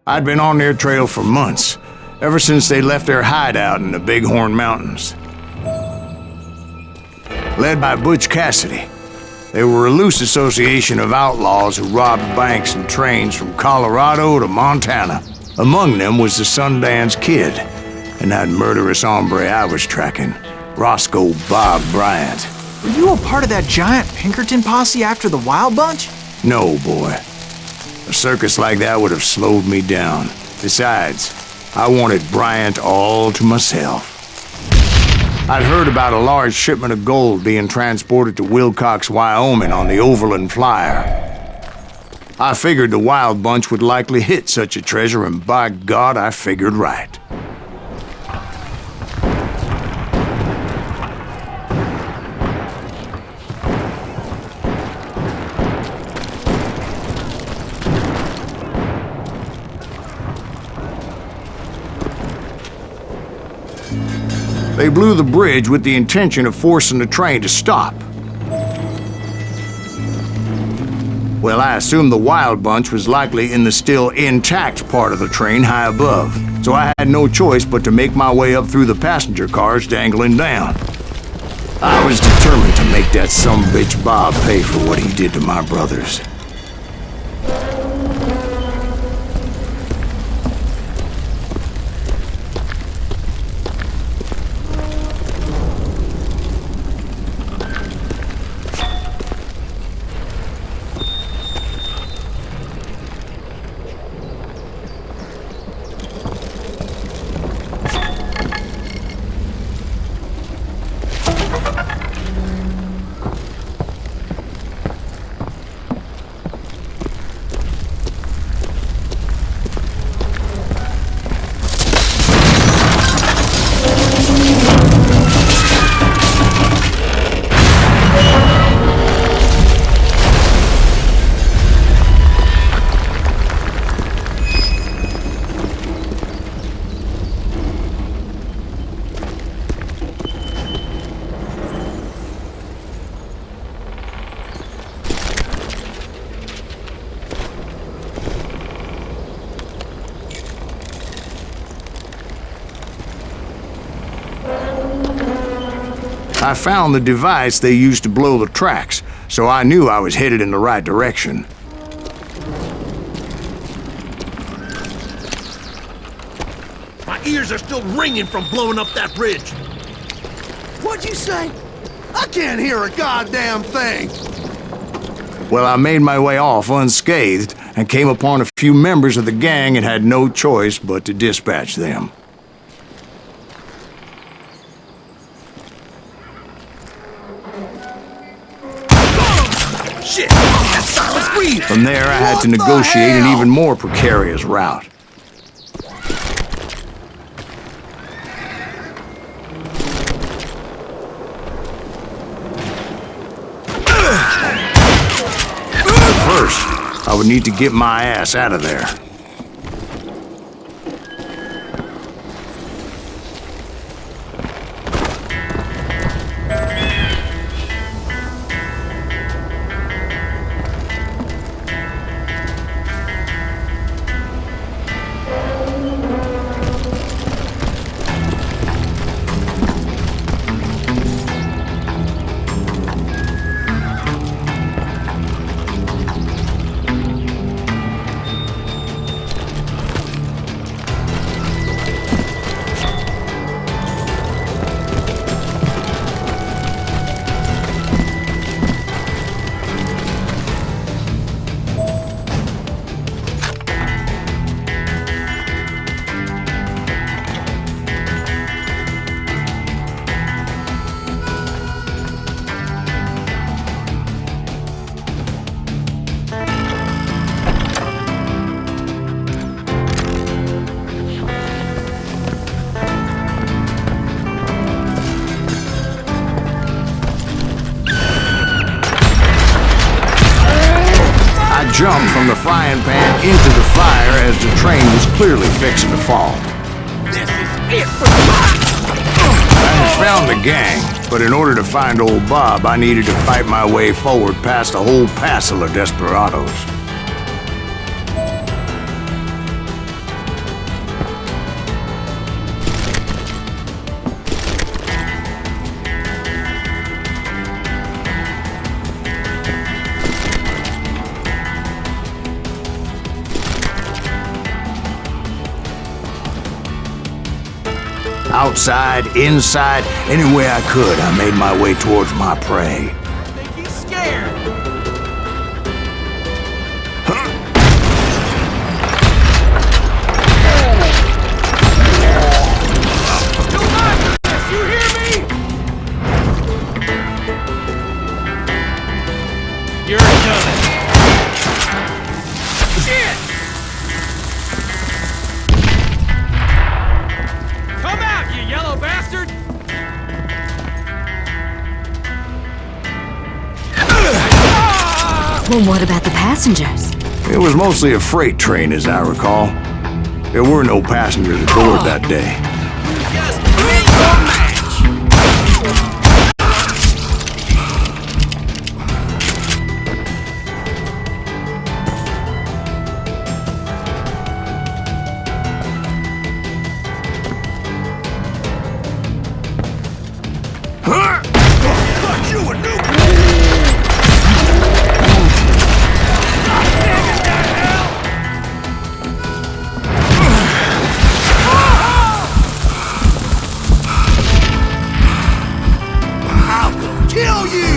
I'd been on their trail for months, ever since they left their hideout in the Bighorn Mountains. Led by Butch Cassidy, they were a loose association of outlaws who robbed banks and trains from Colorado to Montana. Among them was the Sundance Kid, and that murderous hombre I was tracking, Roscoe Bob Bryant. Were you a part of that giant Pinkerton posse after the Wild Bunch? No, boy. A circus like that would have slowed me down. Besides, I wanted Bryant all to myself. I'd heard about a large shipment of gold being transported to Wilcox, Wyoming on the Overland Flyer. I figured the Wild Bunch would likely hit such a treasure, and by God, I figured right. They blew the bridge with the intention of forcing the train to stop. Well, I assumed the Wild Bunch was likely in the still intact part of the train high above, so I had no choice but to make my way up through the passenger cars dangling down. I was determined to make that sumbitch Bob pay for what he did to my brothers. I found the device they used to blow the tracks, so I knew I was headed in the right direction. My ears are still ringing from blowing up that bridge. What'd you say? I can't hear a goddamn thing! Well, I made my way off unscathed and came upon a few members of the gang and had no choice but to dispatch them. Shit! That son was breathing! From there, I had to negotiate an even more precarious route. First, I would need to get my ass out of there. Jumped from the frying pan into the fire as the train was clearly fixing to fall. This is it for the I had found the gang, but in order to find old Bob, I needed to fight my way forward past a whole passel of desperados. Outside, inside, any way I could, I made my way towards my prey. I think he's scared. Still not this, you hear me? You're done. Shit! Come out, you yellow bastard! Well, what about the passengers? It was mostly a freight train, as I recall. There were no passengers aboard that day. Just bring your match! Cut you a new I will kill you!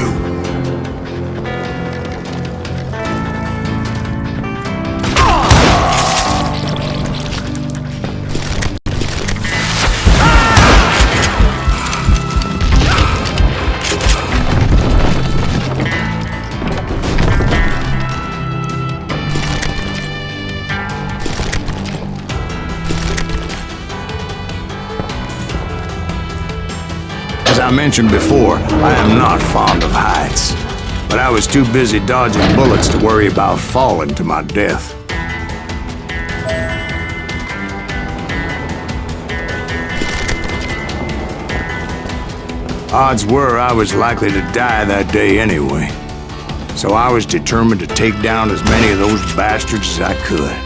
As I mentioned before, I am not fond of heights. But I was too busy dodging bullets to worry about falling to my death. Odds were I was likely to die that day anyway. So I was determined to take down as many of those bastards as I could.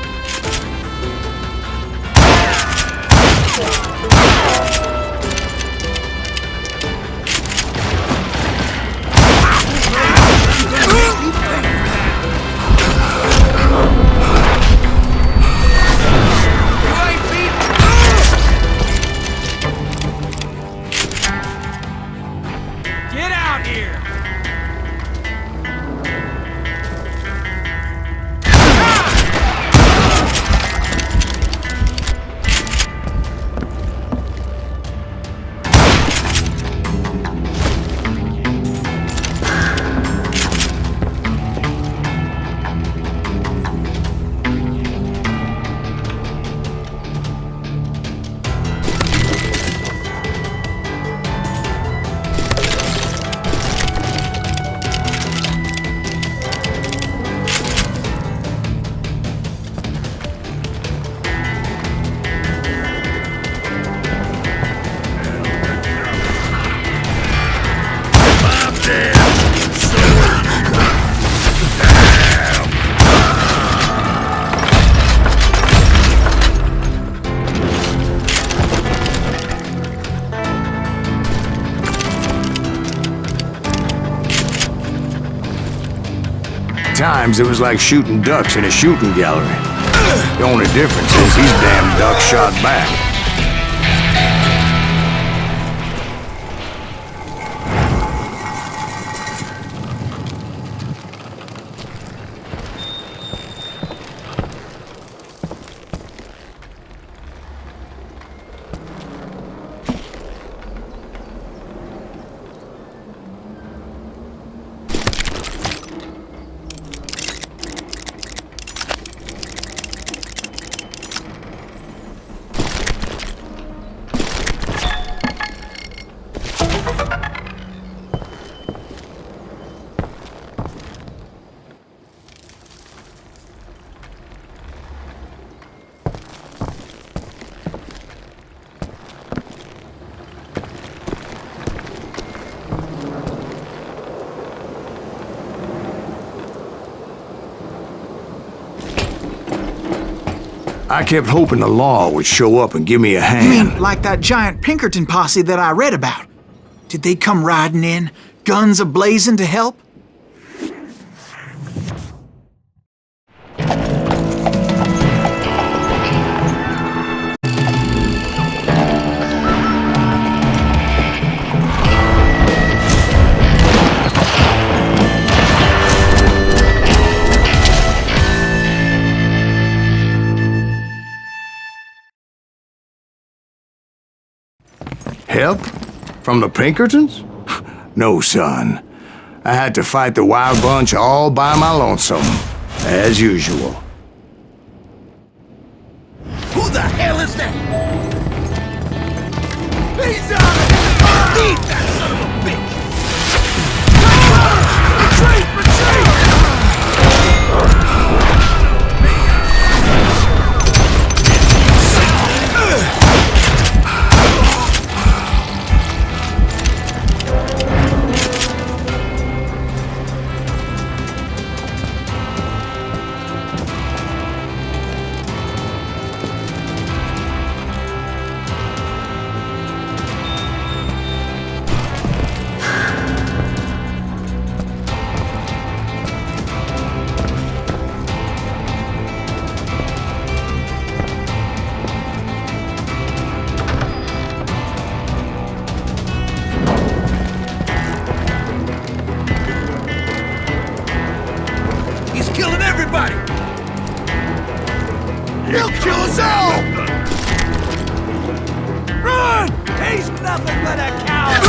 Get out here! Times it was like shooting ducks in a shooting gallery. The only difference is these damn ducks shot back. I kept hoping the law would show up and give me a You hand. mean like that giant Pinkerton posse that I read about? Did they come riding in, guns a-blazing to help? Help? From the Pinkertons? No, son. I had to fight the wild bunch all by my lonesome, as usual. Who the hell is that? He's out of here! Eat that son of a bitch! Retreat! Retreat! He's killing everybody! He'll kill us all! Run! He's nothing but a coward!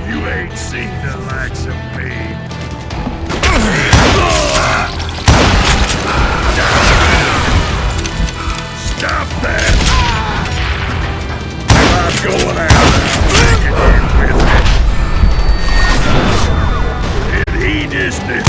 You ain't seen the likes of me. Stop that! I'm going out. I'm taking you with me. And he just did.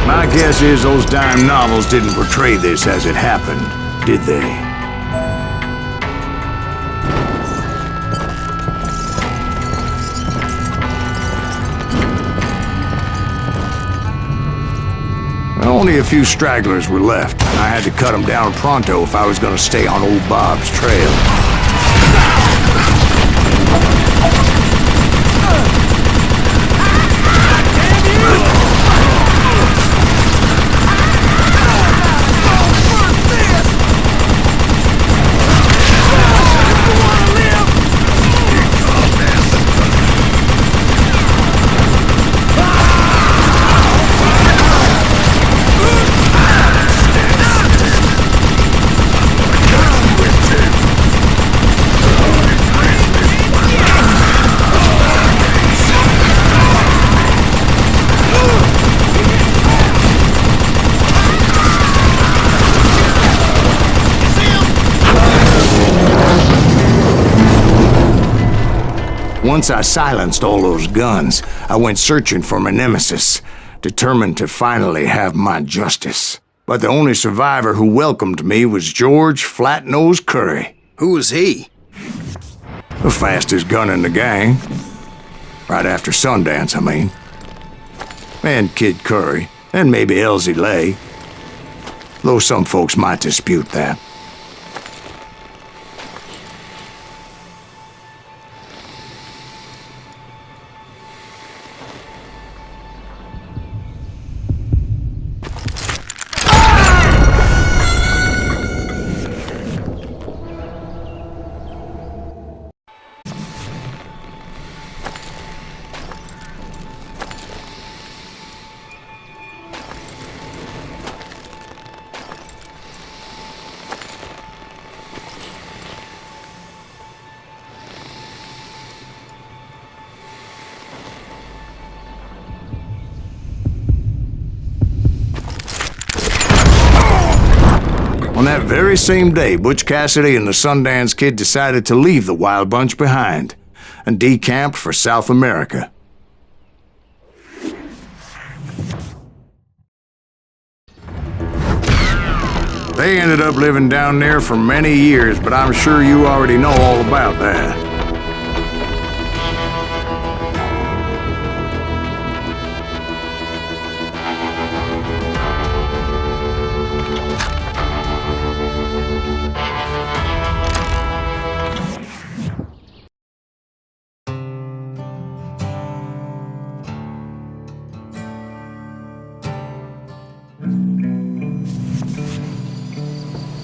My guess is those dime novels didn't portray this as it happened, did they? Only a few stragglers were left. I had to cut them down pronto if I was going to stay on old Bob's trail. Once I silenced all those guns, I went searching for my nemesis, determined to finally have my justice. But the only survivor who welcomed me was George Flat-Nosed Curry. Who was he? The fastest gun in the gang. Right after Sundance, I mean. And Kid Curry, and maybe Elsie Lay. though some folks might dispute that. On that very same day, Butch Cassidy and the Sundance Kid decided to leave the Wild Bunch behind and decamped for South America. They ended up living down there for many years, but I'm sure you already know all about that.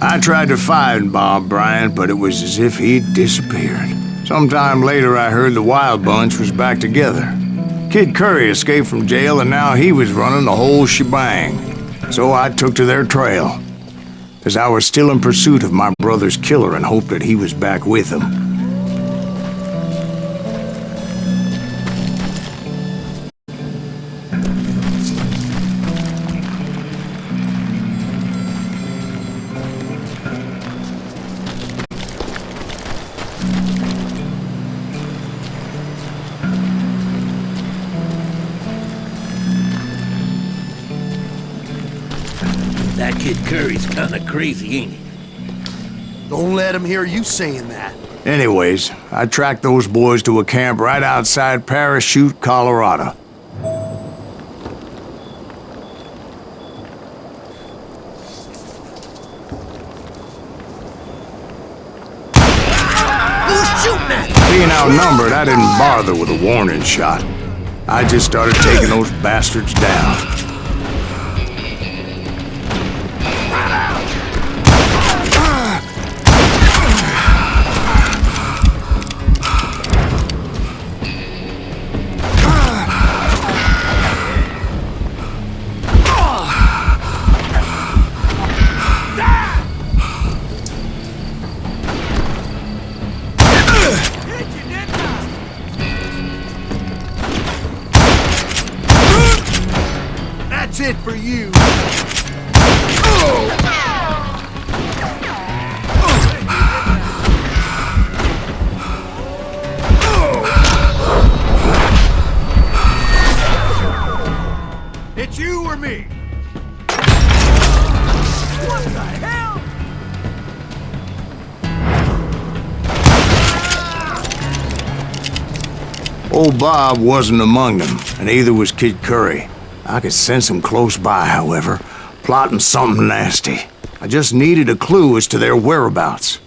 I tried to find Bob Bryant, but it was as if he'd disappeared. Sometime later, I heard the Wild Bunch was back together. Kid Curry escaped from jail, and now he was running the whole shebang. So I took to their trail, as I was still in pursuit of my brother's killer and hoped that he was back with him. That kid Curry's kinda crazy, ain't he? Don't let him hear you saying that. Anyways, I tracked those boys to a camp right outside Parachute, Colorado. Who's shooting at me? Being outnumbered, I didn't bother with a warning shot. I just started taking those bastards down. That's it for you. It's you or me. What the hell? Old Bob wasn't among them, and neither was Kid Curry. I could sense him close by, however, plotting something nasty. I just needed a clue as to their whereabouts.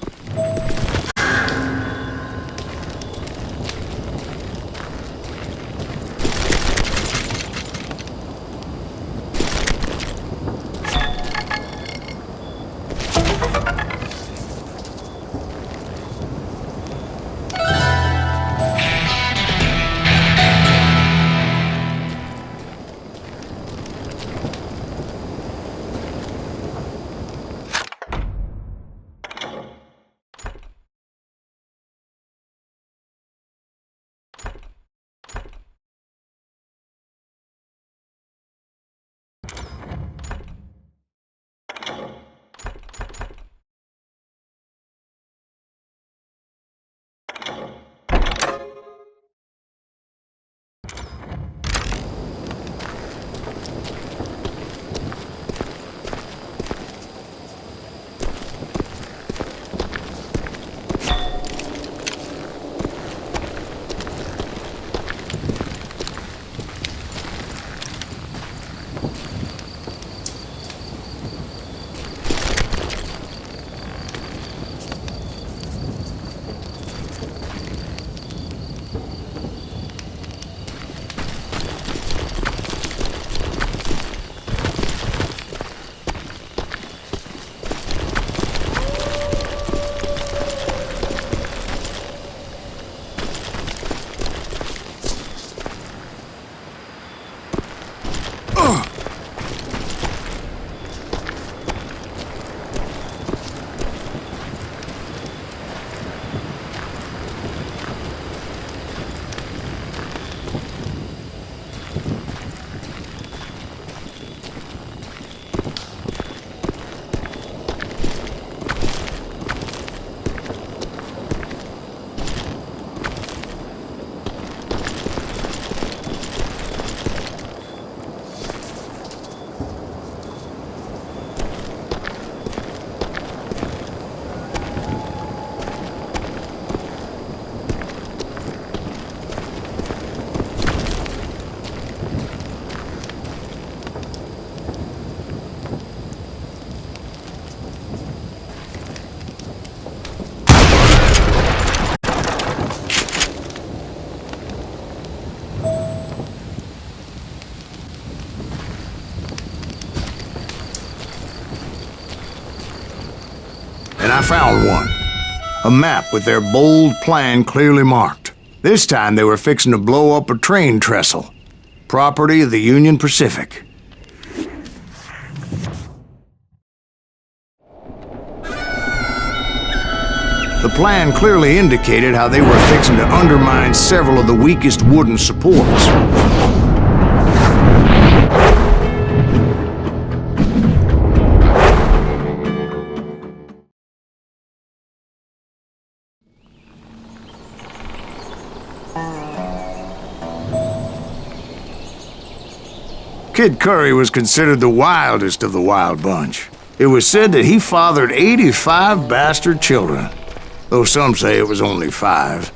I found one. A map with their bold plan clearly marked. This time they were fixing to blow up a train trestle. Property of the Union Pacific. The plan clearly indicated how they were fixing to undermine several of the weakest wooden supports. Kid Curry was considered the wildest of the wild bunch. It was said that he fathered 85 bastard children, though some say it was only 5.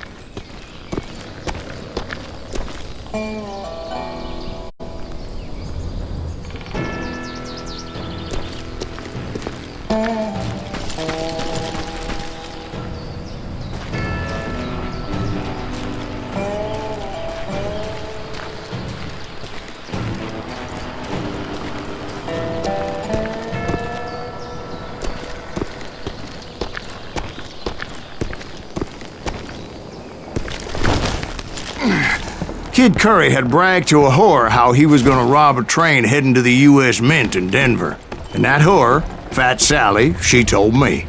Kid Curry had bragged to a whore how he was gonna rob a train heading to the U.S. Mint in Denver. And that whore, Fat Sally, she told me.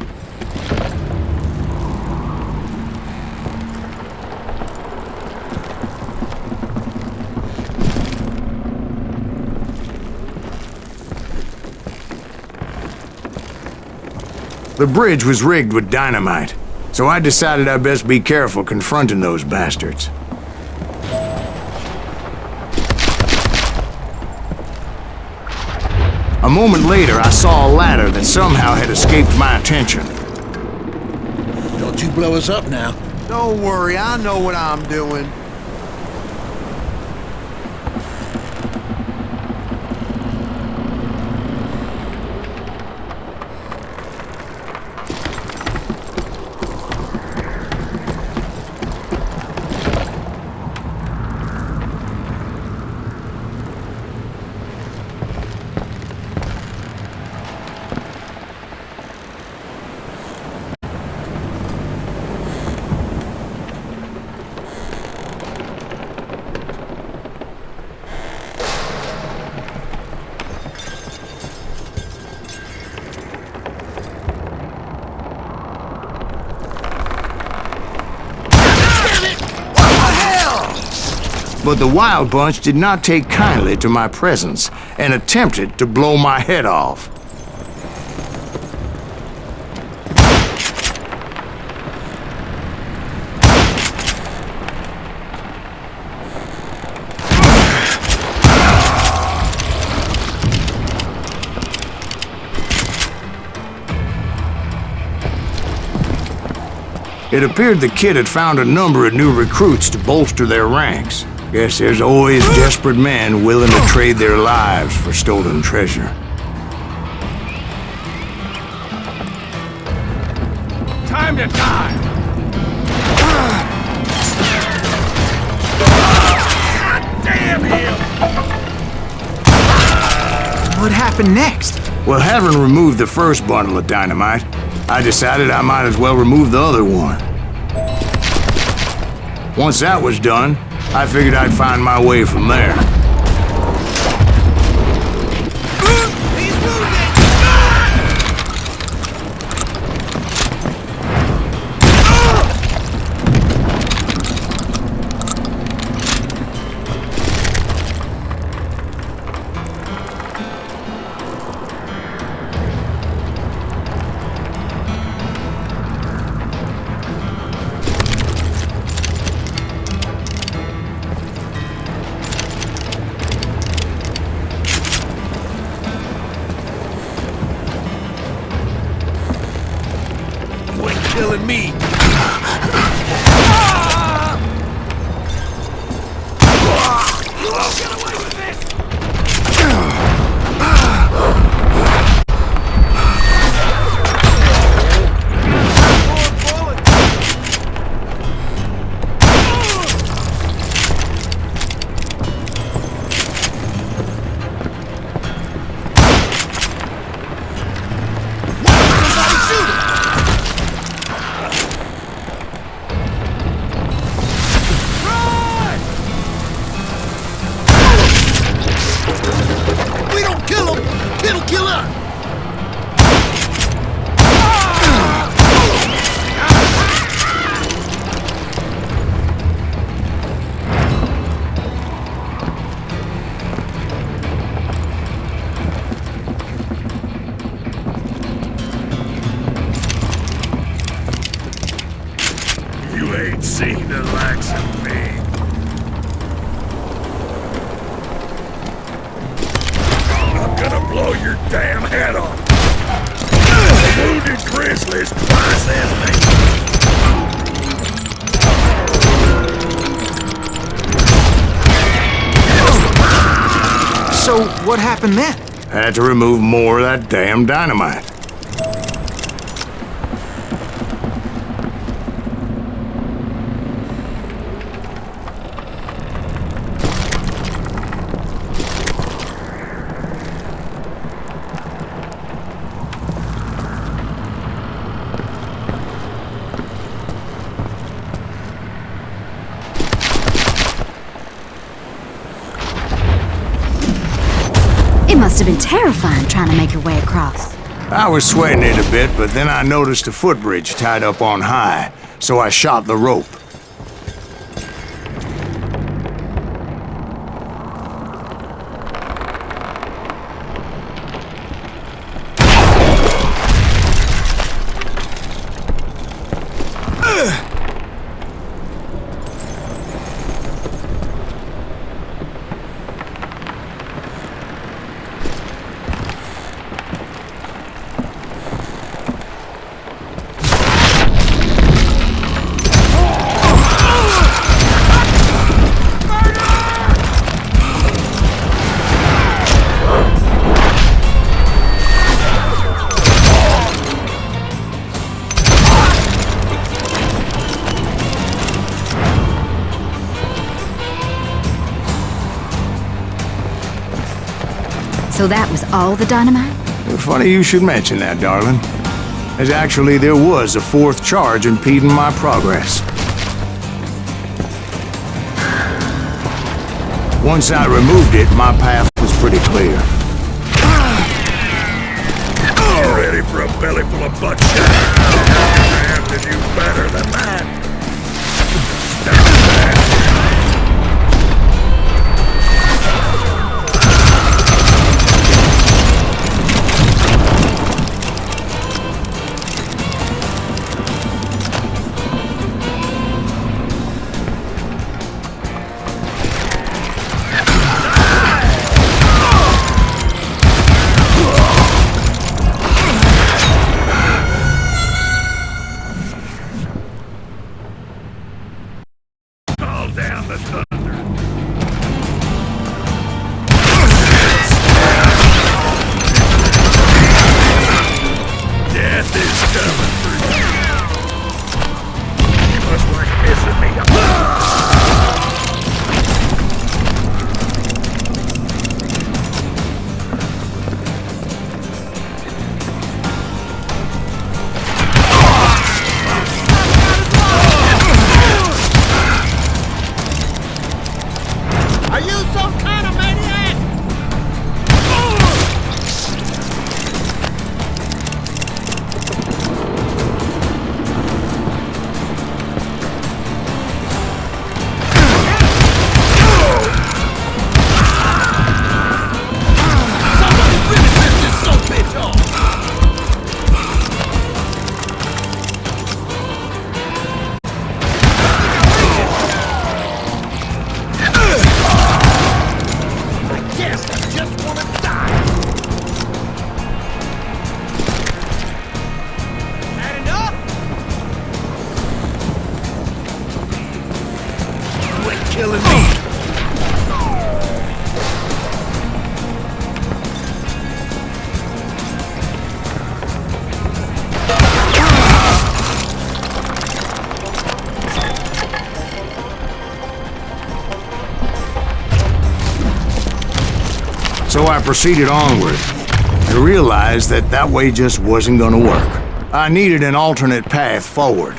The bridge was rigged with dynamite, so I decided I'd best be careful confronting those bastards. A moment later, I saw a ladder that somehow had escaped my attention. Don't you blow us up now. Don't worry, I know what I'm doing. But the Wild Bunch did not take kindly to my presence and attempted to blow my head off. It appeared the kid had found a number of new recruits to bolster their ranks. Guess there's always desperate men willing to trade their lives for stolen treasure. Time to die! God damn him! What happened next? Well, having removed the first bundle of dynamite, I decided I might as well remove the other one. Once that was done, I figured I'd find my way from there. He's wounded! Killing me. You won't get away with this! don't see the likes of me. I'm gonna blow your damn head off. The wounded grizzly's twice as me. So, what happened then? Had to remove more of that damn dynamite. It must have been terrifying trying to make your way across. I was sweating it a bit, but then I noticed a footbridge tied up on high, so I shot the rope. So that was all the dynamite? Funny you should mention that, darling. As actually there was a fourth charge impeding my progress. Once I removed it, my path was pretty clear. You ready for a belly full of butt shit? I have to do better than that. Stop that. Down the thunder. Death is coming for you. You must like pissing me off. Are you some kind of maniac? Somebody really rip this son of a bitch off. Yes, I just want to die. Had enough? Quit killing me. So I proceeded onward. I realized that that way just wasn't gonna work. I needed an alternate path forward.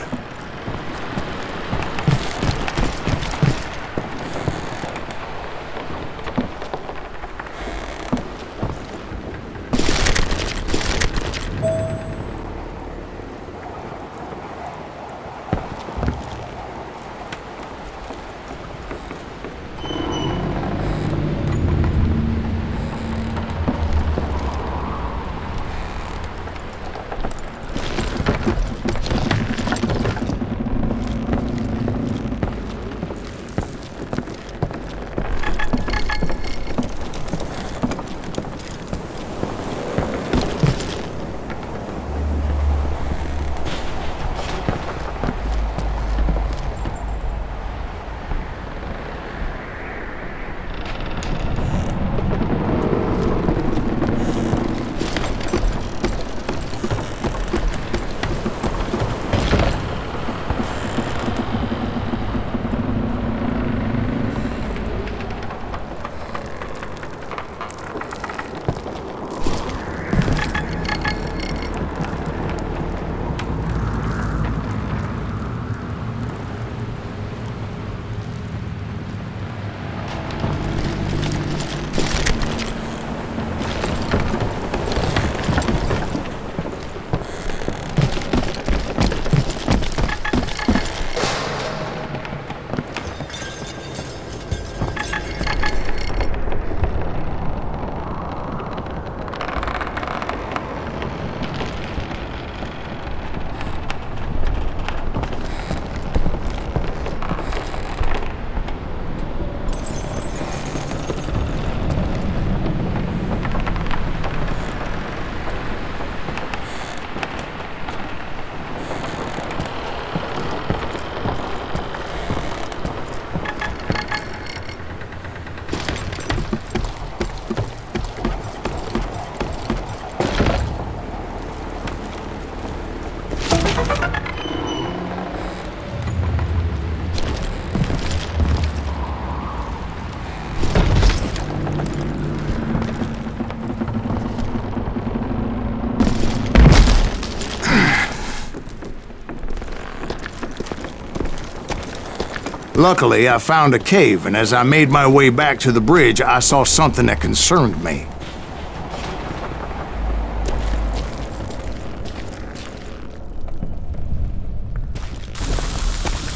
Luckily, I found a cave, and as I made my way back to the bridge, I saw something that concerned me.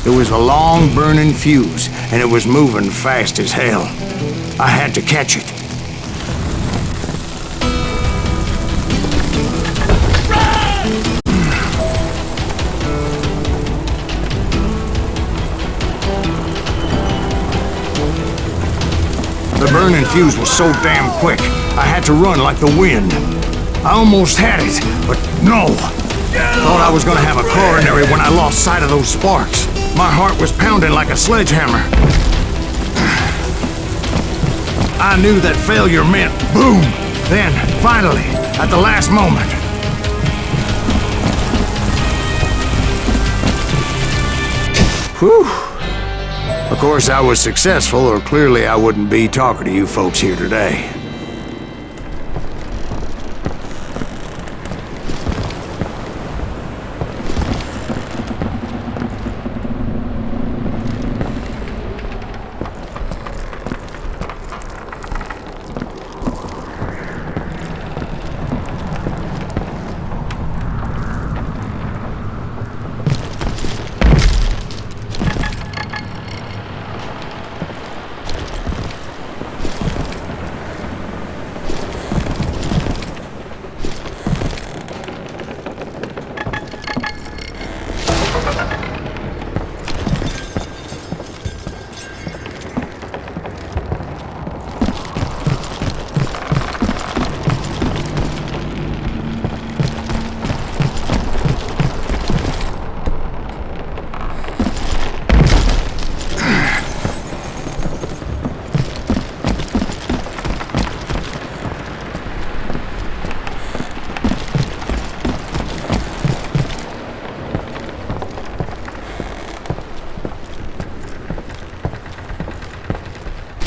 It was a long burning fuse, and it was moving fast as hell. I had to catch it. The burning fuse was so damn quick, I had to run like the wind. I almost had it, but no. Thought I was gonna have a coronary when I lost sight of those sparks. My heart was pounding like a sledgehammer. I knew that failure meant boom. Then, finally, at the last moment. Whew. Of course, I was successful, or clearly I wouldn't be talking to you folks here today.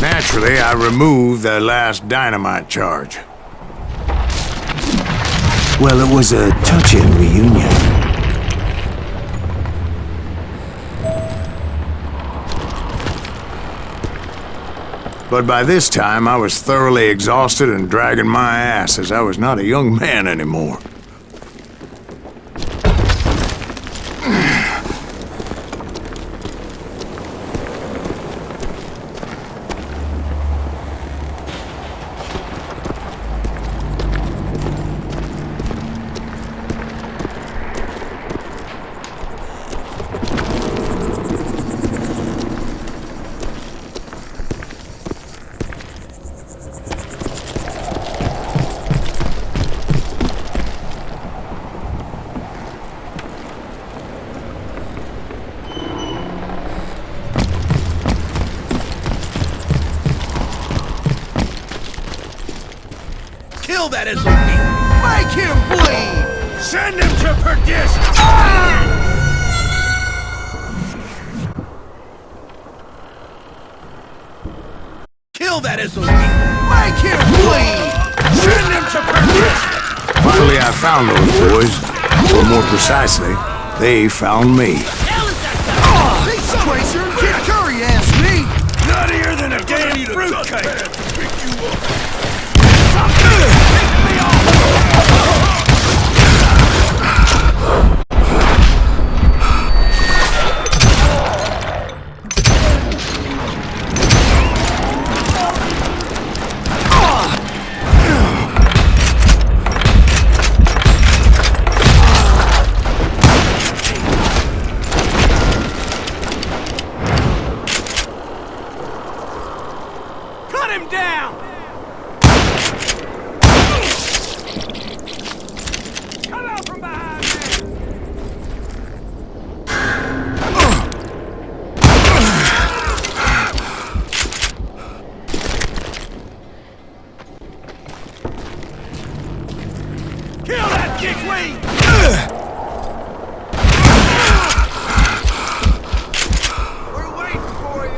Naturally, I removed the last dynamite charge. Well, it was a touching reunion. But by this time, I was thoroughly exhausted and dragging my ass, as I was not a young man anymore. Kill that SOB! Make him bleed! Send him to perdition! Kill that SOB! Make him bleed! Send him to perdition! Finally, I found those boys. Or more precisely, they found me. These Tracer and Kid Curry asked me! Nuttier than a damn fruitcake! Cut him down! Come out from behind me! Kill that dickweed! We're waiting for you!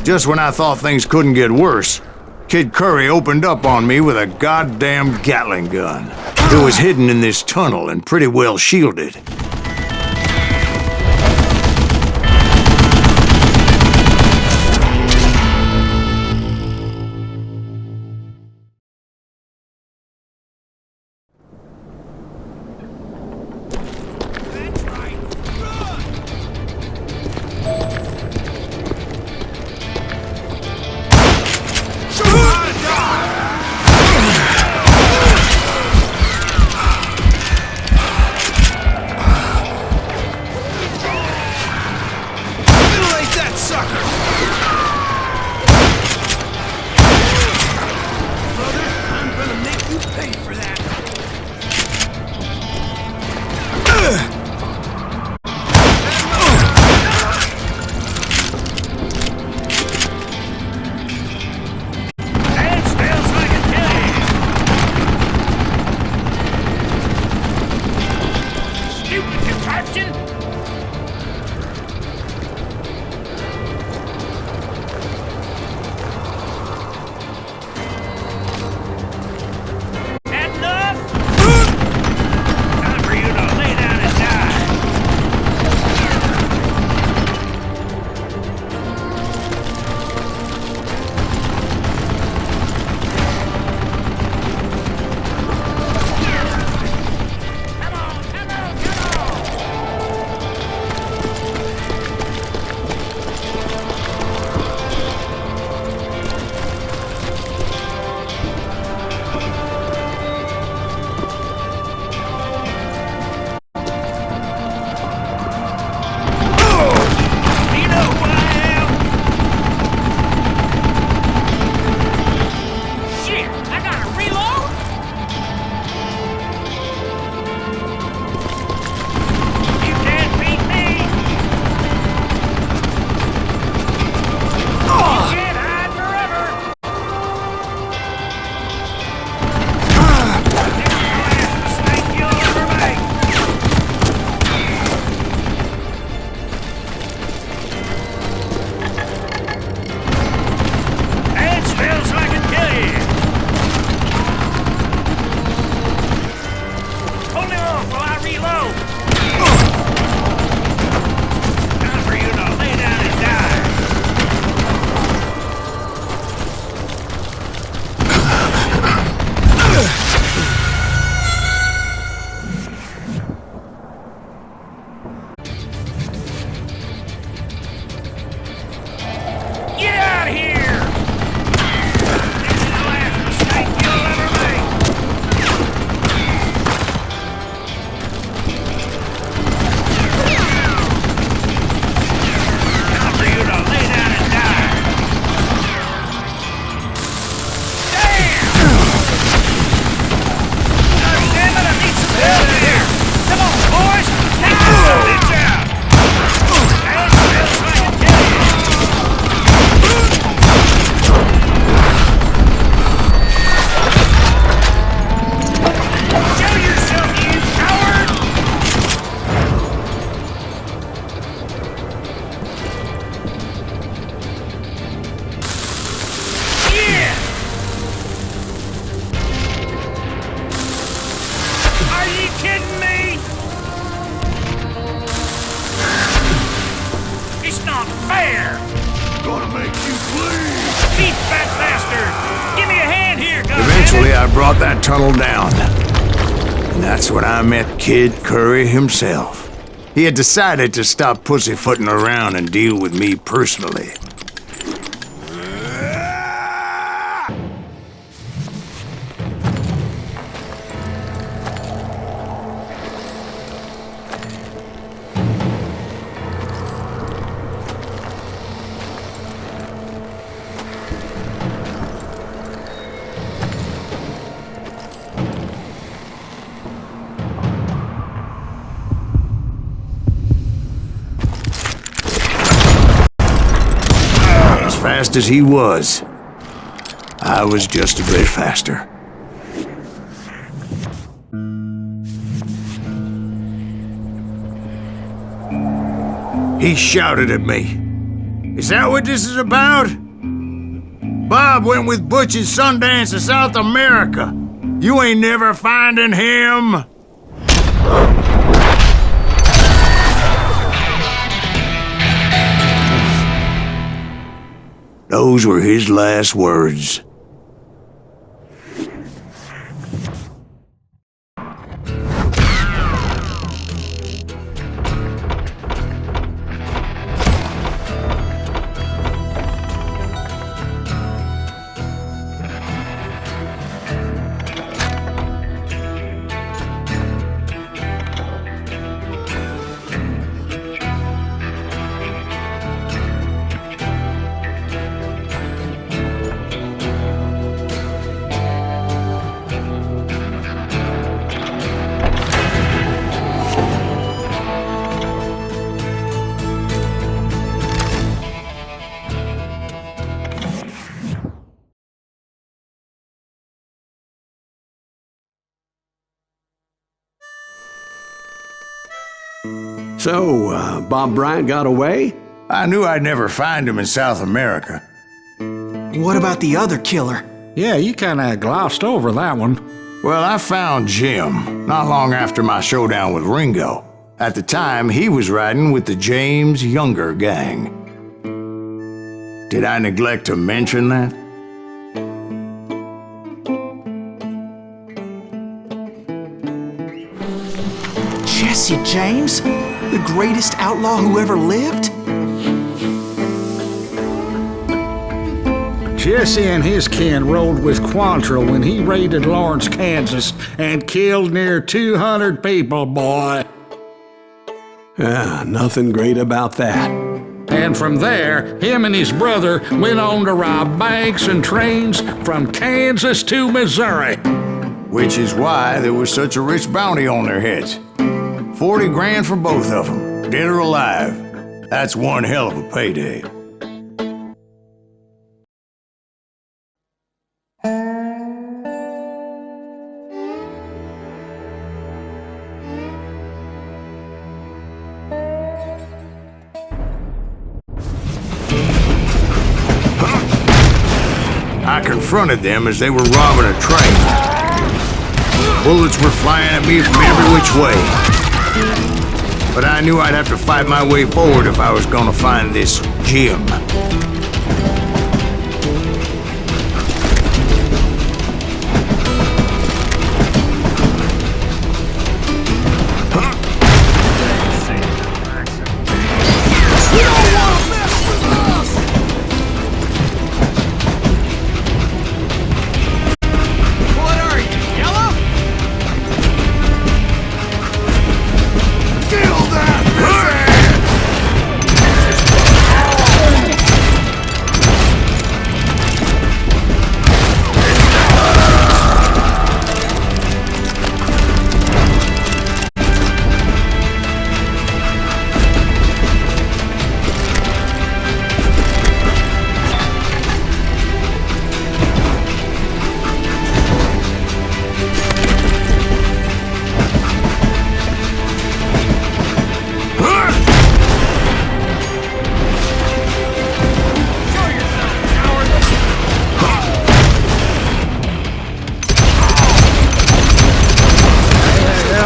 Just when I thought things couldn't get worse, Kid Curry opened up on me with a goddamn Gatling gun. It was hidden in this tunnel and pretty well shielded. Eventually, I brought that tunnel down. And that's when I met Kid Curry himself. He had decided to stop pussyfooting around and deal with me personally. Fast as he was, I was just a bit faster. He shouted at me. Is that what this is about? Bob went with Butch and Sundance to South America. You ain't never finding him. Those were his last words. So, Bob Bryant got away? I knew I'd never find him in South America. What about the other killer? Yeah, you kinda glossed over that one. Well, I found Jim not long after my showdown with Ringo. At the time, he was riding with the James Younger gang. Did I neglect to mention that? Jesse James? The greatest outlaw who ever lived? Jesse and his kin rode with Quantrill when he raided Lawrence, Kansas, and killed near 200 people, boy. Nothing great about that. And from there, him and his brother went on to rob banks and trains from Kansas to Missouri. Which is why there was such a rich bounty on their heads. 40 grand for both of them, dead or alive. That's one hell of a payday. I confronted them as they were robbing a train. Bullets were flying at me from every which way. But I knew I'd have to fight my way forward if I was gonna find this Jim.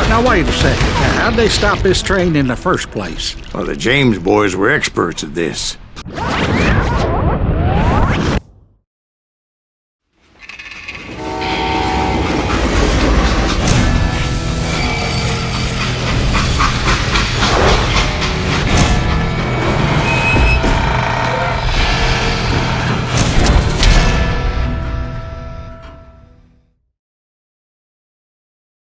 Now wait a second. How'd they stop this train in the first place? Well, the James boys were experts at this.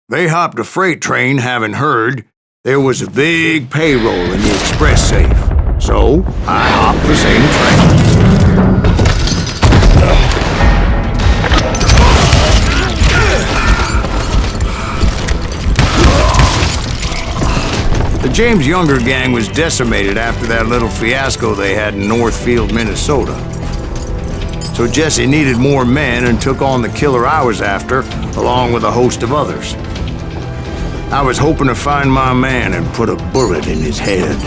They hopped a freight train, having heard there was a big payroll in the express safe. So, I hopped the same train. The James Younger gang was decimated after that little fiasco they had in Northfield, Minnesota. So Jesse needed more men and took on the killer I was after, along with a host of others. I was hoping to find my man and put a bullet in his head.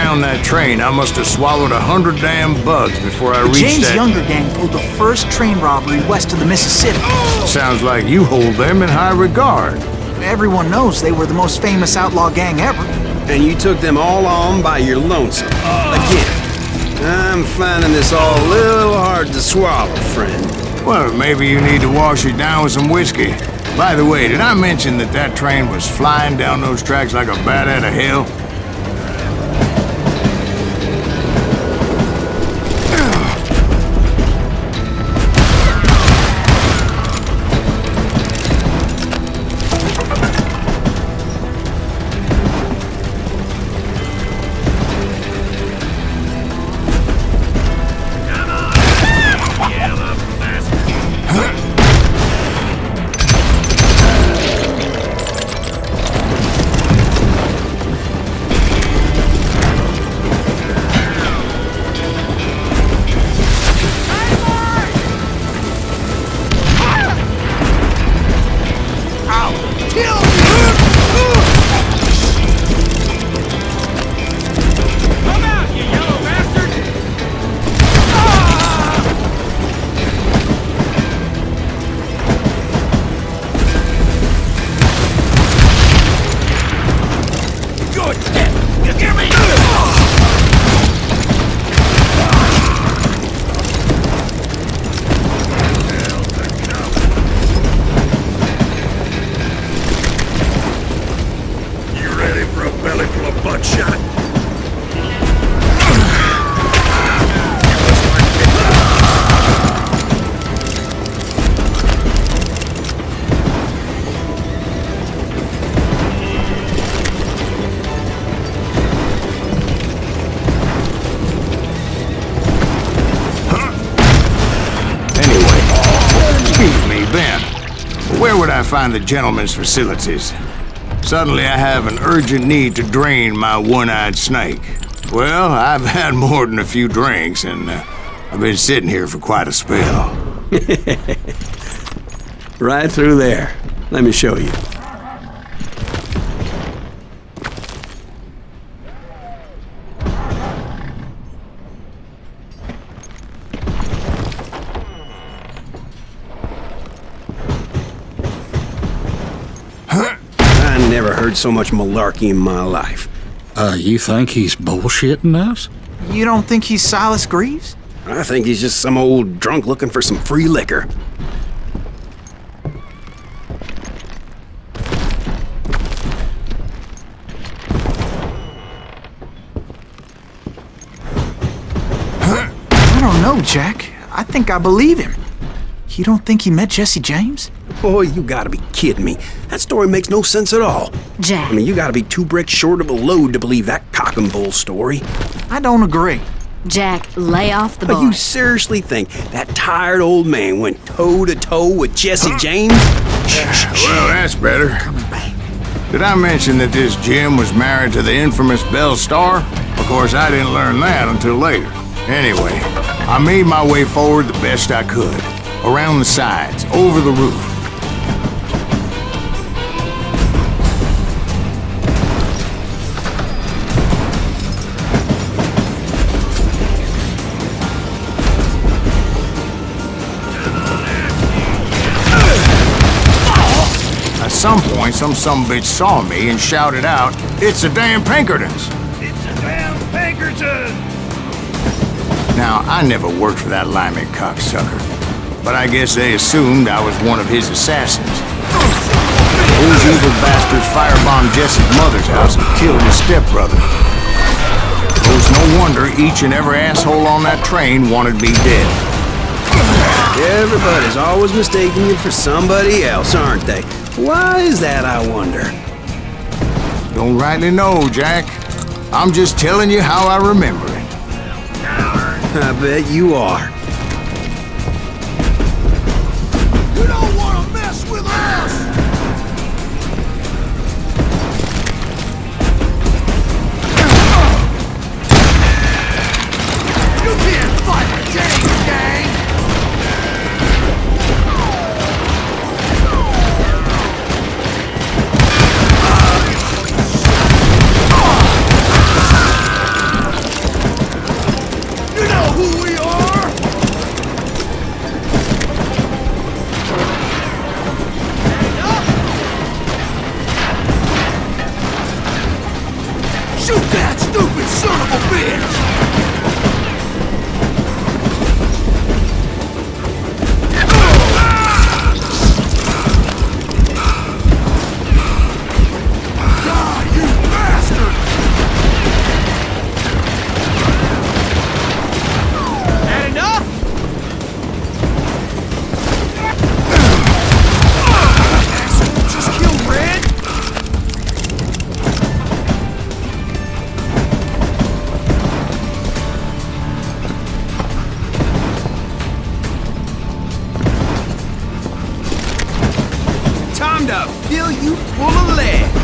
around that train, I must have swallowed 100 damn bugs before I reached James' that... younger gang pulled the first train robbery west of the Mississippi. Sounds like you hold them in high regard. Everyone knows they were the most famous outlaw gang ever. And you took them all on by your lonesome. Again, I'm finding this all a little hard to swallow, friend. Well, maybe you need to wash it down with some whiskey. By the way, did I mention that that train was flying down those tracks like a bat out of hell? Where would I find the gentleman's facilities? Suddenly I have an urgent need to drain my one-eyed snake. Well, I've had more than a few drinks, and I've been sitting here for quite a spell. Right through there. Let me show you. I never heard so much malarkey in my life. You think he's bullshitting us? You don't think he's Silas Greaves? I think he's just some old drunk looking for some free liquor. I don't know, Jack. I think I believe him. You don't think he met Jesse James? Boy, you gotta be kidding me. That story makes no sense at all. Jack. I mean, you gotta be 2 bricks short of a load to believe that cock and bull story. I don't agree. Jack, lay off the But boy. you seriously think that tired old man went toe-to-toe with Jesse James? Well, that's better. Did I mention that this Jim was married to the infamous Belle Starr? Of course, I didn't learn that until later. Anyway, I made my way forward the best I could. Around the sides, over the roof. At some point, some sumbitch saw me and shouted out, "It's the damn Pinkertons!" It's a damn Pinkerton! Now, I never worked for that limey cocksucker, but I guess they assumed I was one of his assassins. Those evil bastards firebombed Jesse's mother's house and killed his stepbrother. It was no wonder each and every asshole on that train wanted me dead. Everybody's always mistaking you for somebody else, aren't they? Why is that, I wonder? Don't rightly know, Jack. I'm just telling you how I remember it. I bet you are. You don't want to mess with us! You can't fight the James gang! to fill you full of lead.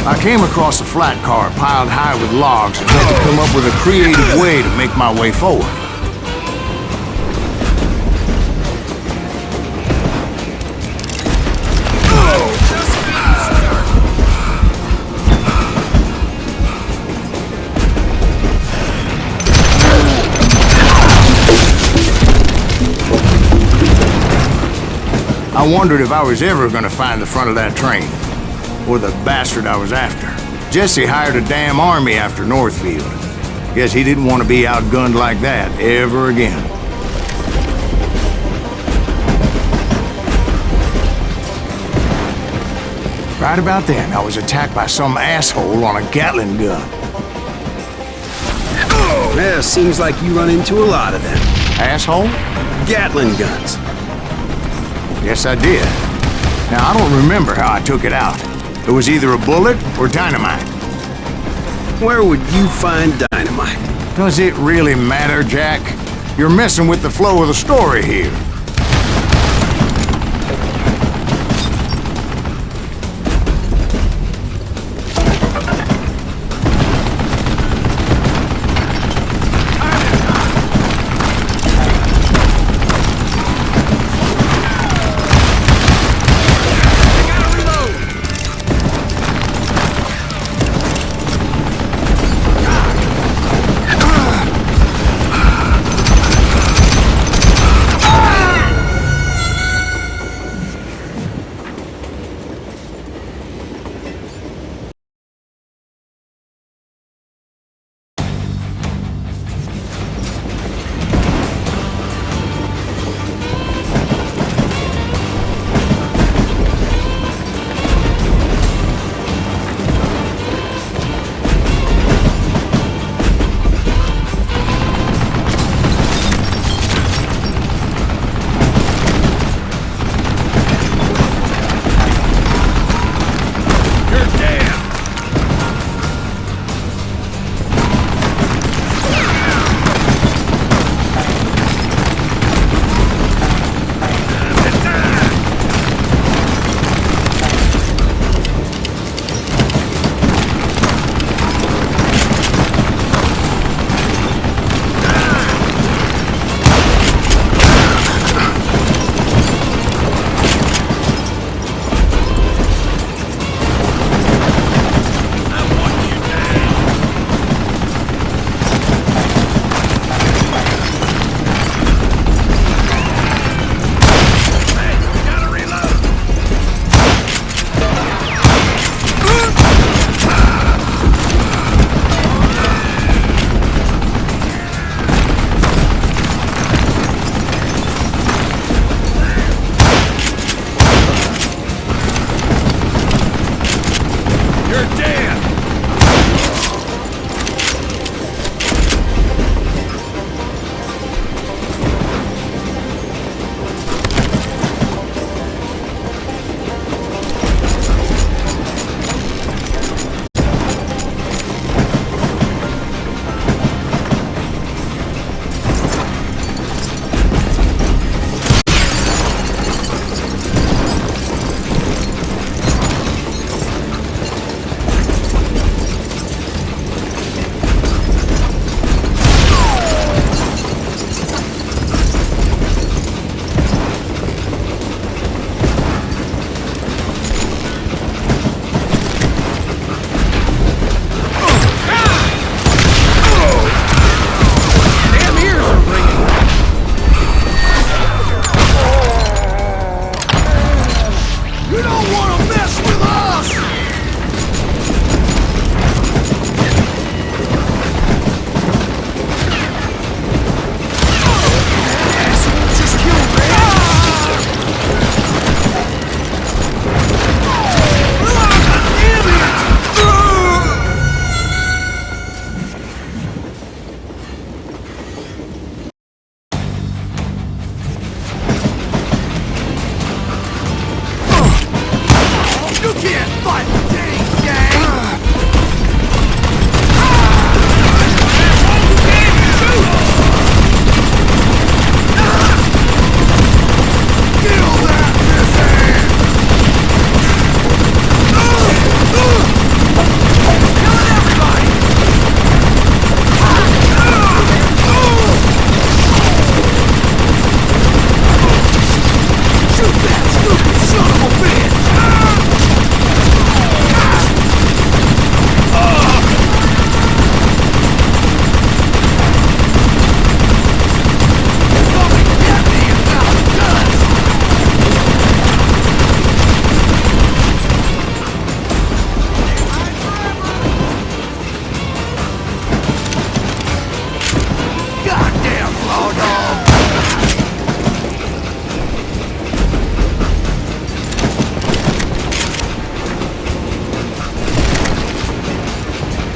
I came across a flat car piled high with logs and had to come up with a creative way to make my way forward. I wondered if I was ever gonna find the front of that train. Or the bastard I was after. Jesse hired a damn army after Northfield. Guess he didn't want to be outgunned like that ever again. Right about then, I was attacked by some asshole on a Gatling gun. Well, seems like you run into a lot of them. Asshole? Gatling guns. Yes, I did. Now, I don't remember how I took it out. It was either a bullet or dynamite. Where would you find dynamite? Does it really matter, Jack? You're messing with the flow of the story here.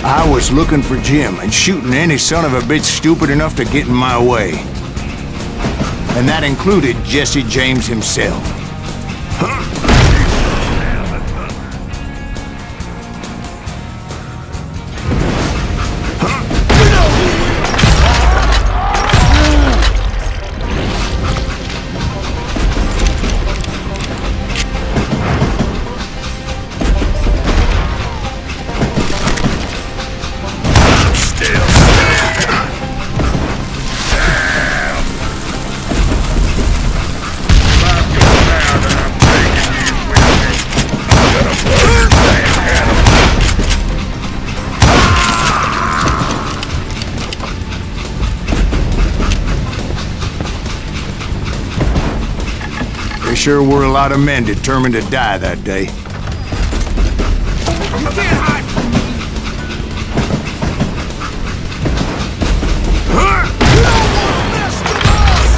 I was looking for Jim and shooting any son of a bitch stupid enough to get in my way. And that included Jesse James himself. There sure were a lot of men determined to die that day. You can't hide from me! You don't want to mess with us!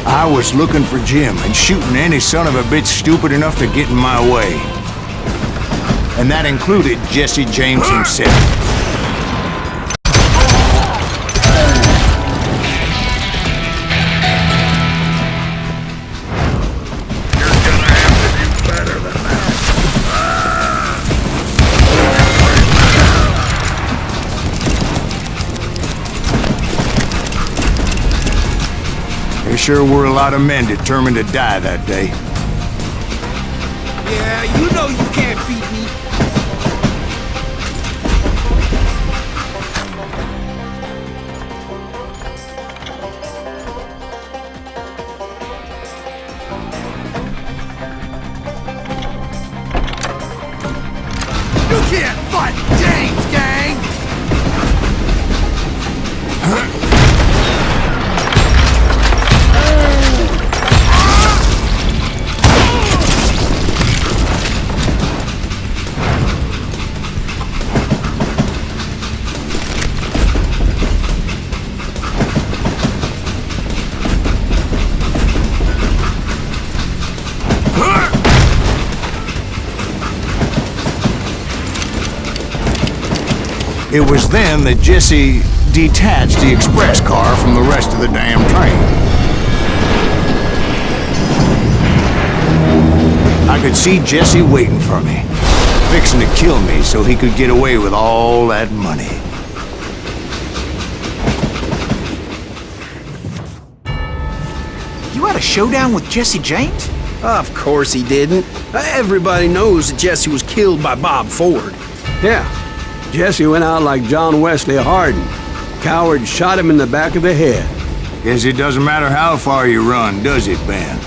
I was looking for Jim and shooting any son of a bitch stupid enough to get in my way. And that included Jesse James himself. There sure were a lot of men determined to die that day. Yeah, you know you can't beat me. You can't fight James, gang! It was then that Jesse detached the express car from the rest of the damn train. I could see Jesse waiting for me, fixing to kill me so he could get away with all that money. You had a showdown with Jesse James? Of course he didn't. Everybody knows that Jesse was killed by Bob Ford. Yeah, Jesse went out like John Wesley Hardin. Coward shot him in the back of the head. Guess it doesn't matter how far you run, does it, Ben?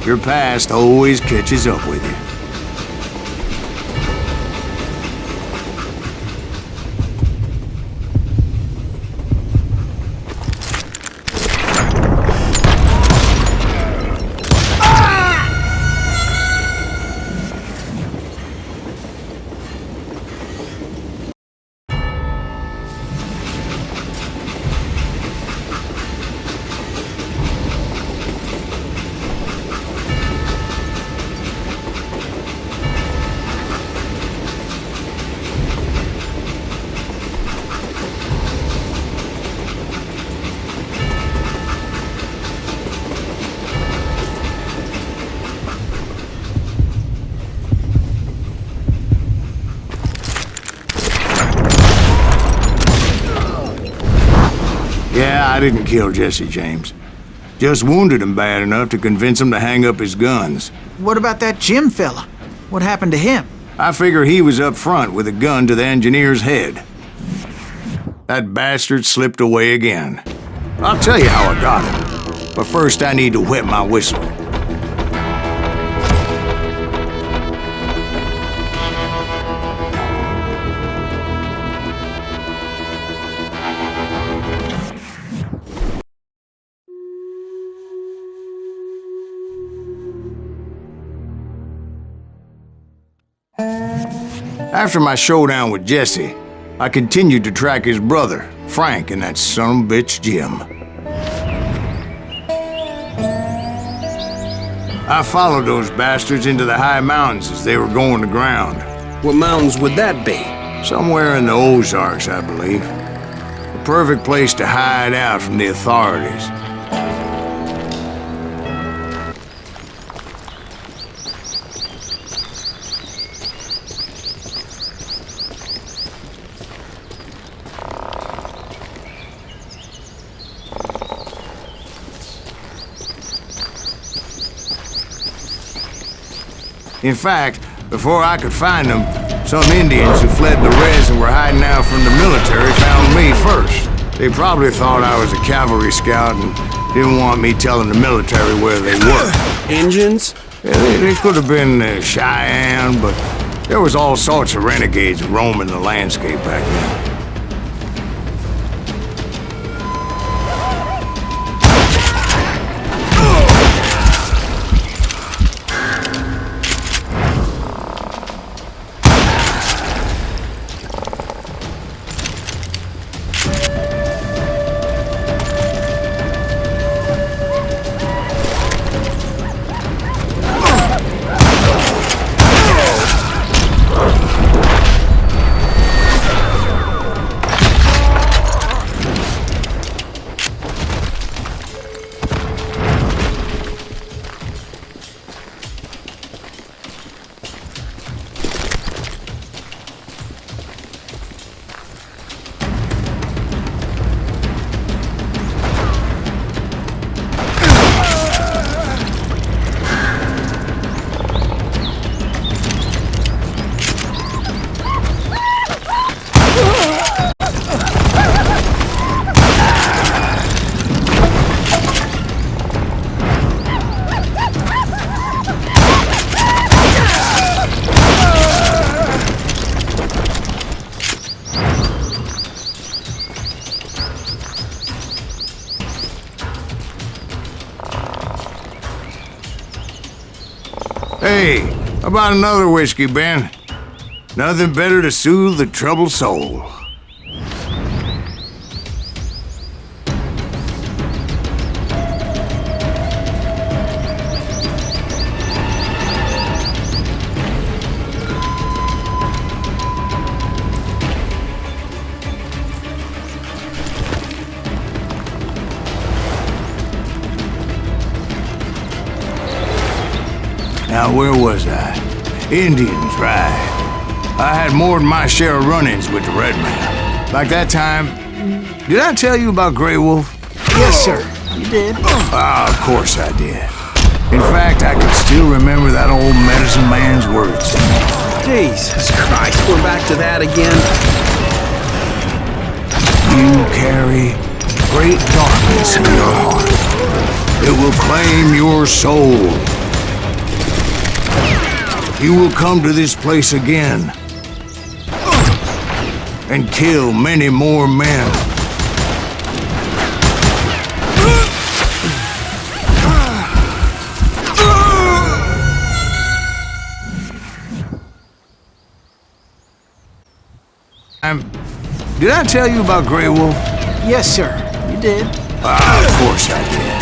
Your past always catches up with you. Yeah, I didn't kill Jesse James. Just wounded him bad enough to convince him to hang up his guns. What about that Jim fella? What happened to him? I figure he was up front with a gun to the engineer's head. That bastard slipped away again. I'll tell you how I got him. But first I need to wet my whistle. After my showdown with Jesse, I continued to track his brother, Frank, and that son of a bitch, Jim. I followed those bastards into the high mountains as they were going to ground. What mountains would that be? Somewhere in the Ozarks, I believe. The perfect place to hide out from the authorities. In fact, before I could find them, some Indians who fled the res and were hiding out from the military found me first. They probably thought I was a cavalry scout and didn't want me telling the military where they were. Indians? Yeah, they could have been Cheyenne, but there was all sorts of renegades roaming the landscape back then. Hey, how about another whiskey, Ben? Nothing better to soothe the troubled soul. Now, where was I? Indians, right. I had more than my share of run-ins with the red man. Like that time, did I tell you about Grey Wolf? Yes, sir. You did. Ah, of course I did. In fact, I can still remember that old medicine man's words. Jesus Christ, we're back to that again. You carry great darkness in your heart. It will claim your soul. You will come to this place again and kill many more men. Did I tell you about Grey Wolf? Yes, sir. You did. Ah, of course I did.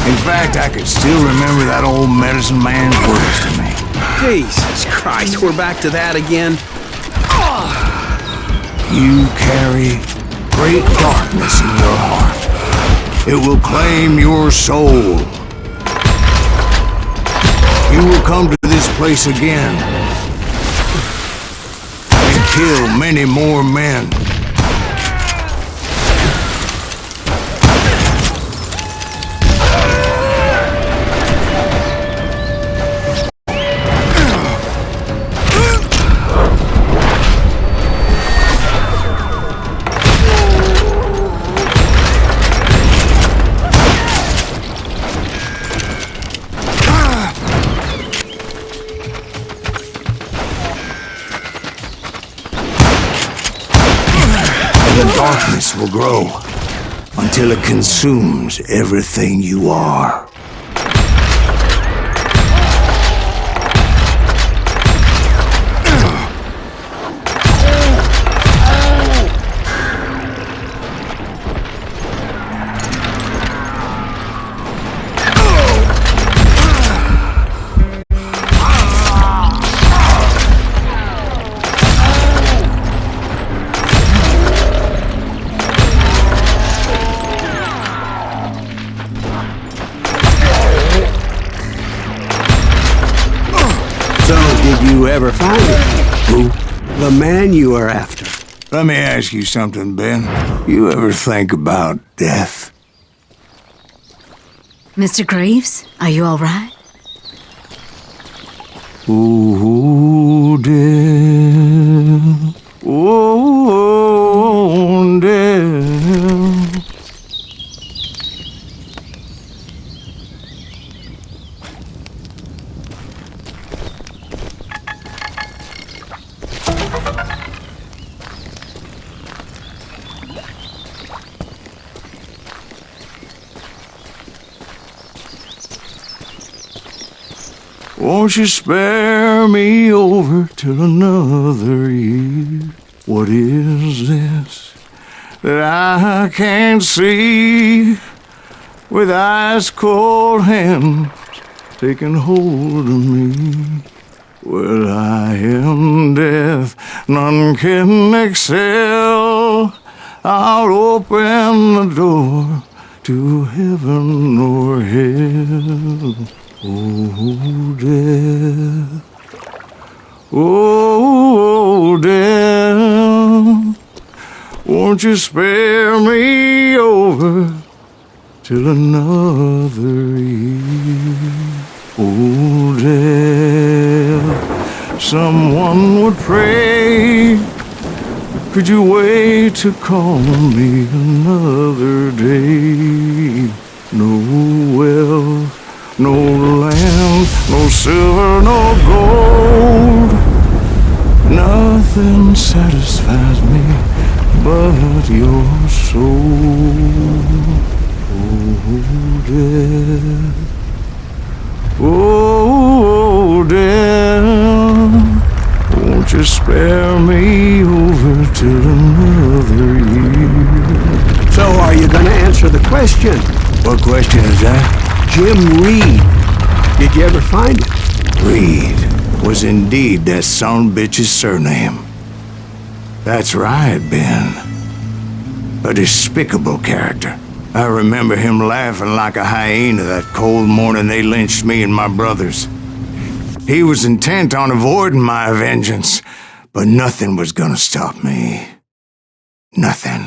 In fact, I could still remember that old medicine man's words to me. Jesus Christ, we're back to that again. You carry great darkness in your heart. It will claim your soul. You will come to this place again and kill many more men. The darkness will grow until it consumes everything you are. So, did you ever find it? Who? The man you are after. Let me ask you something, Ben. You ever think about death? Mr. Greaves, are you all right? Ooh, death. Oh, death. Won't you spare me over till another year? What is this that I can't see? With ice cold hands taking hold of me. Well, I am death, none can excel. I'll open the door to heaven or hell. Oh, death. Oh, death. Won't you spare me over till another year? Oh, death. Someone would pray. Could you wait to call me another day? No wealth, no land, no silver, no gold. Nothing satisfies me but your soul. Oh, death. Oh, death. Won't you spare me over till another year? So, are you going to answer the question? What question is that? Jim Reed. Did you ever find it? Reed was indeed that son-bitch's surname. That's right, Ben. A despicable character. I remember him laughing like a hyena that cold morning they lynched me and my brothers. He was intent on avoiding my vengeance, but nothing was gonna stop me. Nothing.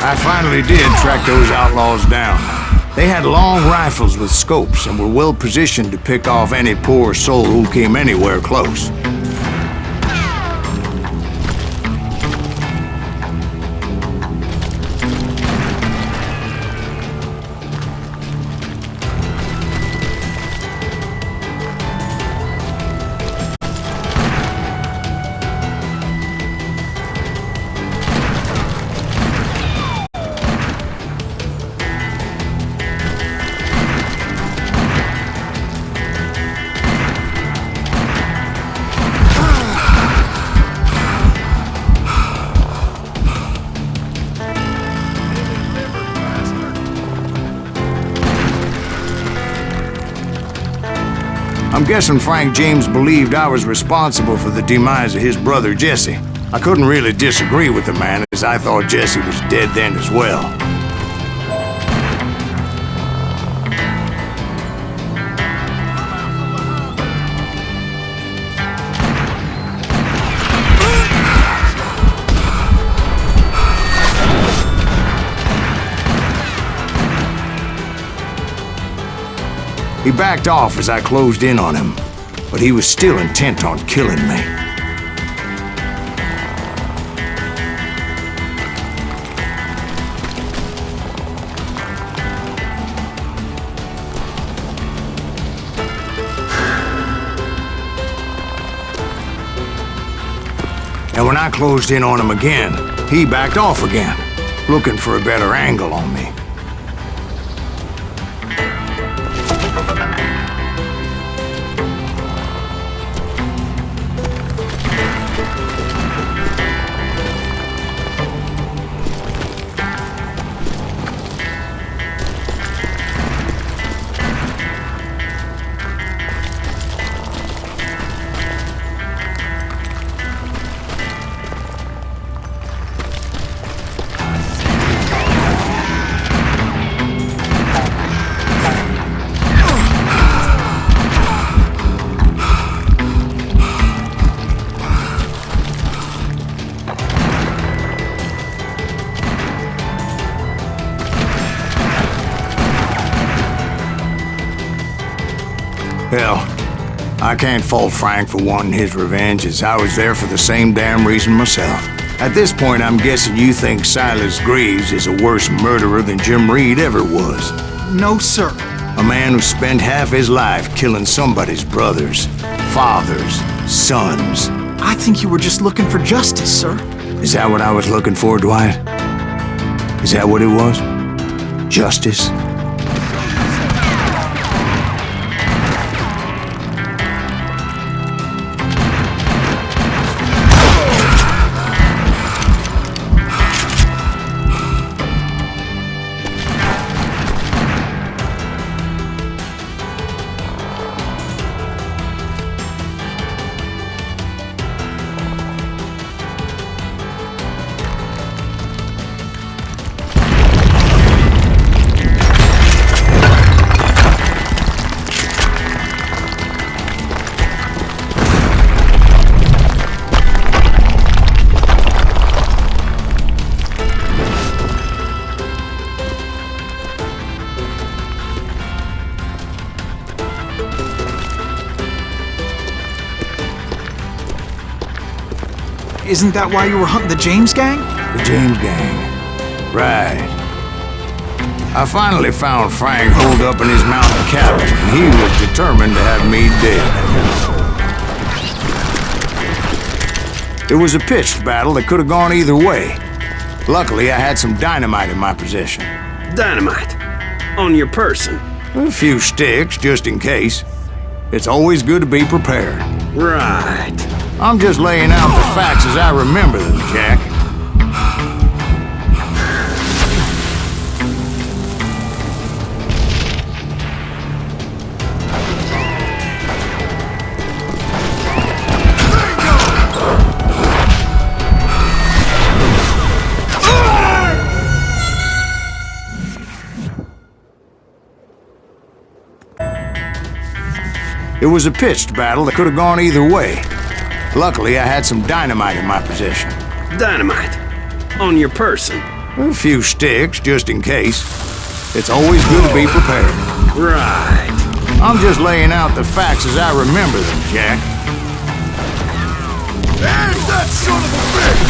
I finally did track those outlaws down. They had long rifles with scopes and were well positioned to pick off any poor soul who came anywhere close. I'm guessing Frank James believed I was responsible for the demise of his brother Jesse. I couldn't really disagree with the man, as I thought Jesse was dead then as well. He backed off as I closed in on him, but he was still intent on killing me. And when I closed in on him again, he backed off again, looking for a better angle on me. Hell, I can't fault Frank for wanting his revenge, as I was there for the same damn reason myself. At this point, I'm guessing you think Silas Greaves is a worse murderer than Jim Reed ever was. No, sir. A man who spent half his life killing somebody's brothers, fathers, sons. I think you were just looking for justice, sir. Is that what I was looking for, Dwight? Is that what it was? Justice? Isn't that why you were hunting the James gang? The James gang. Right. I finally found Frank holed up in his mountain cabin, and he was determined to have me dead. It was a pitched battle that could have gone either way. Luckily, I had some dynamite in my possession. Dynamite? On your person? A few sticks, just in case. It's always good to be prepared. Right. I'm just laying out the facts as I remember them, Jack. It was a pitched battle that could have gone either way. Luckily, I had some dynamite in my possession. Dynamite? On your person? A few sticks, just in case. It's always good to be prepared. Right. I'm just laying out the facts as I remember them, Jack. And that son of a bitch!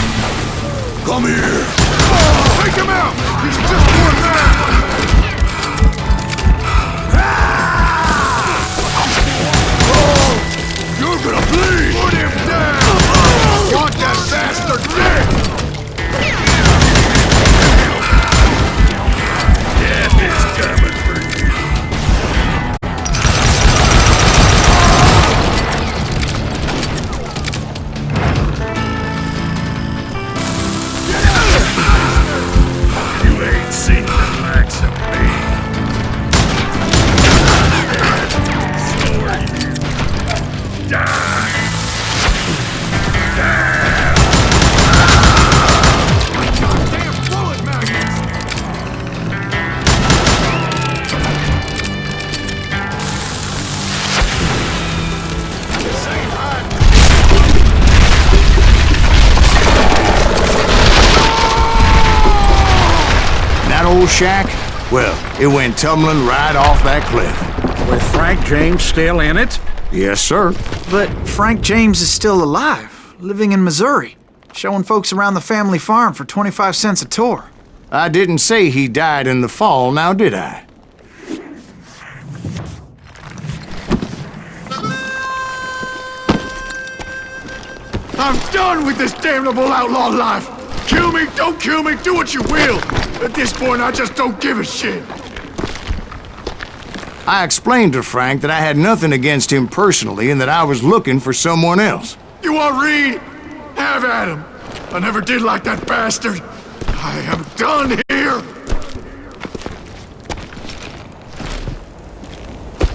Come here! Take him out! He's just one man! You're gonna bleed! Put him down! Want that bastard dead! Death is coming for you. You ain't seen the likes of me. So are you. Die! Damn bullet magnets! That old shack? Well, it went tumbling right off that cliff. With Frank James still in it? Yes, sir. But Frank James is still alive, living in Missouri, showing folks around the family farm for 25 cents a tour. I didn't say he died in the fall, now did I? I'm done with this damnable outlaw life! Kill me, don't kill me, do what you will! At this point, I just don't give a shit! I explained to Frank that I had nothing against him personally and that I was looking for someone else. You want Reed? Have at him! I never did like that bastard! I am done here!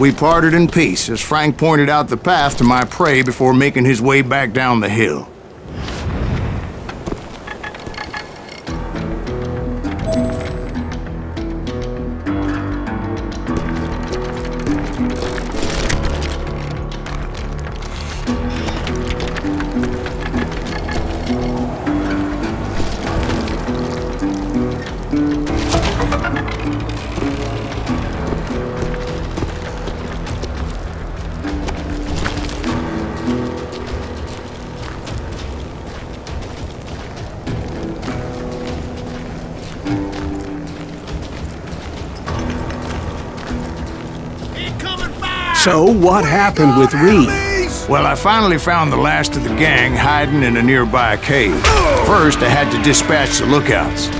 We parted in peace as Frank pointed out the path to my prey before making his way back down the hill. So what happened with Reed? Well, I finally found the last of the gang hiding in a nearby cave. First, I had to dispatch the lookouts.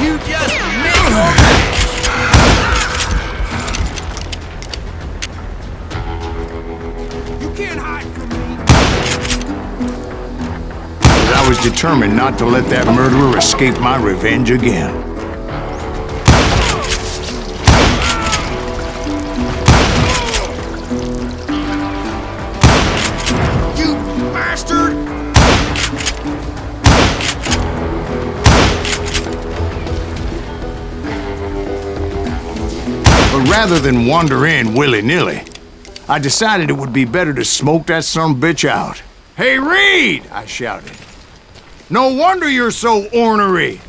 You just missed. You can't hide from me. But I was determined not to let that murderer escape my revenge again. You bastard! But rather than wander in willy-nilly, I decided it would be better to smoke that sumbitch out. "Hey, Reed!" I shouted. "No wonder you're so ornery.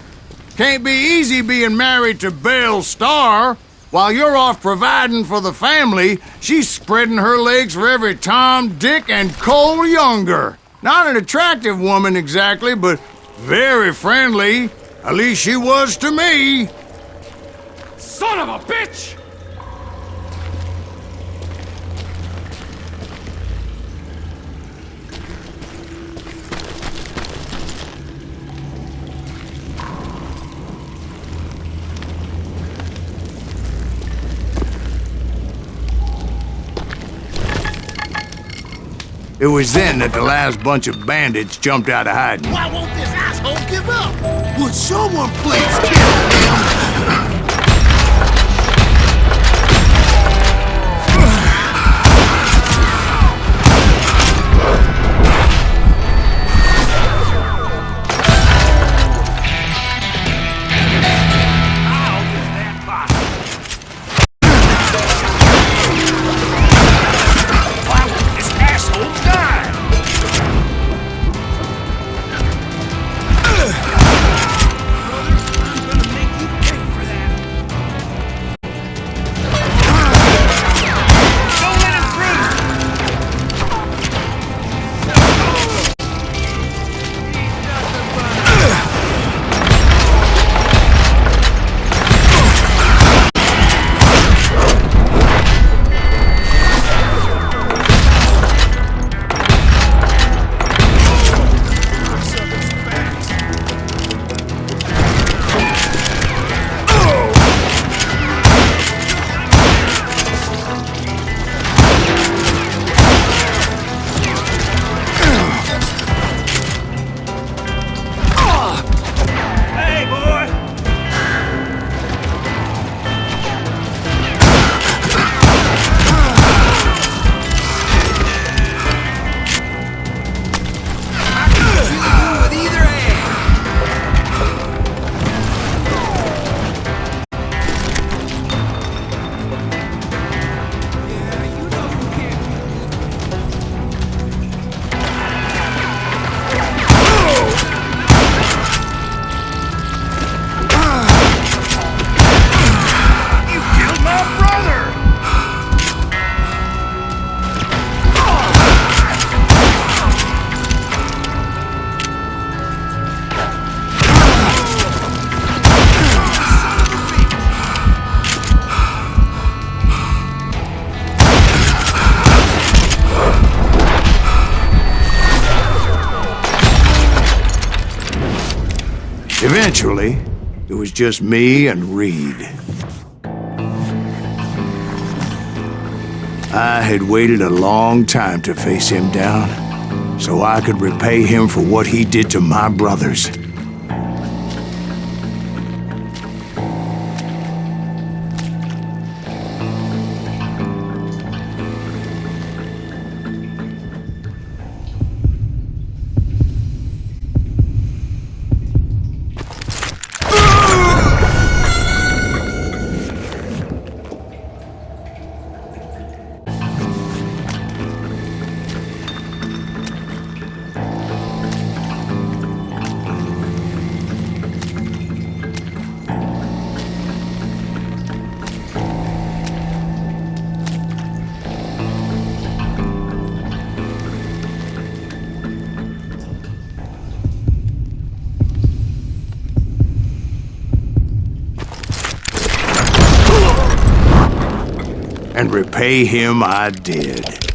Can't be easy being married to Belle Starr. While you're off providing for the family, she's spreading her legs for every Tom, Dick, and Cole Younger. Not an attractive woman exactly, but very friendly. At least she was to me." Son of a bitch! It was then that the last bunch of bandits jumped out of hiding. Why won't this asshole give up? Would someone please kill him? Eventually, it was just me and Reed. I had waited a long time to face him down, so I could repay him for what he did to my brothers. And repay him I did.